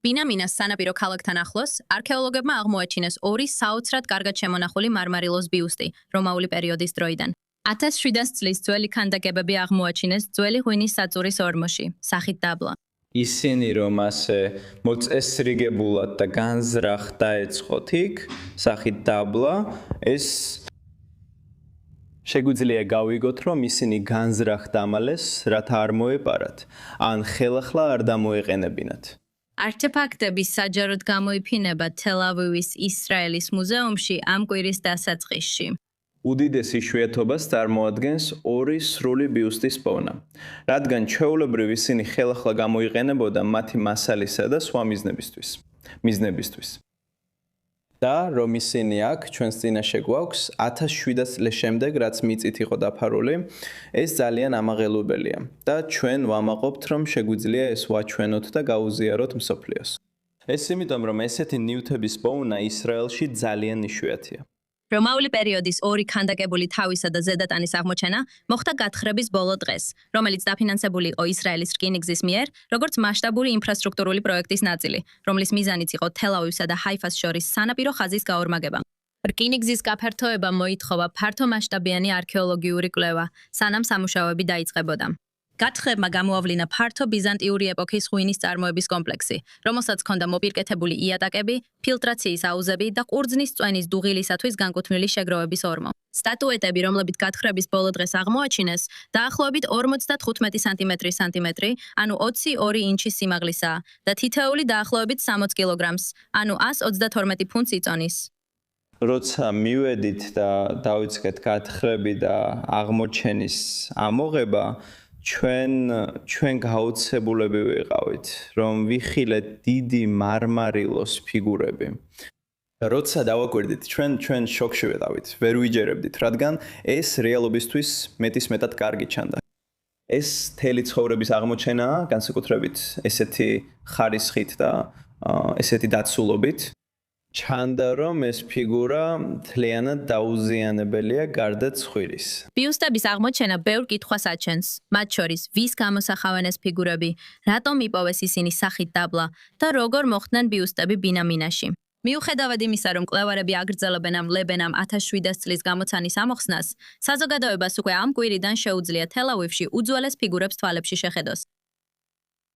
ბინამინას სანაპირო ქალაქთან ახლოს არქეოლოგებმა აღმოაჩინეს ორი საოცრად კარგად შემონახული მარმარილოს ბიუსტი რომაული პერიოდის დროიდან. 1700 წლის ძველი ქანდაკებები აღმოაჩინეს ძველი ღვინის საწურის ორმოში, სახით დაბლა. ისინი რომ ასე მოწესრიგებულად და განზრახ დაეწყოთ იქ, სახით დაბლა, ეს შეგვიძლია გავიგოთ, რომ ისინი განზრახ დამალეს, რათა არ მოეპარათ, ან ხელახლა არ დამოეყენებინათ. არტეფაქტები საჯაროდ გამოიფინება თელ-ავივის ისრაელის მუზეუმში ამ კვირის დასაწყისში. უდიდეს იშვიათობას წარმოადგენს ორი სრული ბიუსტის პოვნა, რადგან ჩვეულებრივ ისინი ხელახლა გამოიყენებოდა მათი მასალისა და სხვა მიზნებისთვის. და რომ ისინი აქ ჩვენს წინაშე გვაქვს 1700 წლის შემდეგ, რაც მიწით იყო დაფარული, ეს ძალიან ამაღელვებელია და ჩვენ ვამაყობთ, რომ შეგვიძლია ეს ვაჩვენოთ და გაუზიაროთ მსოფლიოს. ეს იმიტომ, რომ ესეთი ნივთების პოვნა ისრაელში ძალიან იშვიათია. რომაული პერიოდის ორი ქანდაკებული თავისა და ზედატანის აღმოჩენა მოხდა გათხრების ბოლო დღეს, რომელიც დაფინანსებული იყო ისრაელის რკინიგზის მიერ, როგორც მასშტაბური ინფრასტრუქტურული პროექტის ნაწილი, რომლის მიზანიც იყო თელ-ავივსა და ჰაიფას შორის სანაპირო ხაზის გაორმაგება. რკინიგზის გაფართოება მოითხოვა ფართომასშტაბიანი არქეოლოგიური კვლევა, სანამ სამუშაოები დაიწყებოდა. გათხრებმა გამოავლინა ფართო ბიზანტიური ეპოქის ღვინის წარმოების კომპლექსი, რომელსაც ჰქონდა მოპირკეთებული იატაკები, ფილტრაციის აუზები და ყურძნის წვენის დუღილისათვის განკუთვნილი შეგროვების ორმო. სტატუეტები, რომლებიც გათხრების ბოლო დღეს აღმოაჩინეს, დაახლოებით 55 სანტიმეტრი, ანუ 22 ინჩის სიმაღლისაა და თითოეული დაახლოებით 60 კილოგრამს, ანუ 132 ფუნტს იწონის. როცა მივედით და დავიწყეთ გათხრები და აღმოჩენის ამოღება, ჩვენ გაოცებულები ვიყავით, რომ ვიხილეთ დიდი მარმარილოს ფიგურები. როცა დავაკვირდით, ჩვენ შოკში ვიყავით, ვერ ვიჯერებდით, რადგან ეს რეალობისთვის მეტისმეტად კარგი ჩანდა. ეს მთელი ცხოვრების აღმოჩენაა, განსაკუთრებით ესეთი ხარისხით და ესეთი დაცულობით. ჩანდა, რომ ეს ფიგურა მთლიანად დაუზიანებელია გარდა ცხვირის. ბიუსტების აღმოჩენა ბევრ კითხვას აჩენს, მათ შორის ვის გამოსახავენ ეს ფიგურები, რატომ იპოვეს ისინი სახით დაბლა და როგორ მოხდნენ ბიუსტები ბინამინაში. მიუხედავად იმისა, რომ მკვლევარები აგრძელებენ ამ ლებენამ 1700 წლის გამოცანის ამოხსნას, საზოგადოებას უკვე ამ კვირიდან შეუძლია თელ-ავივში უძველეს ფიგურებს თვალებში შეხედოს.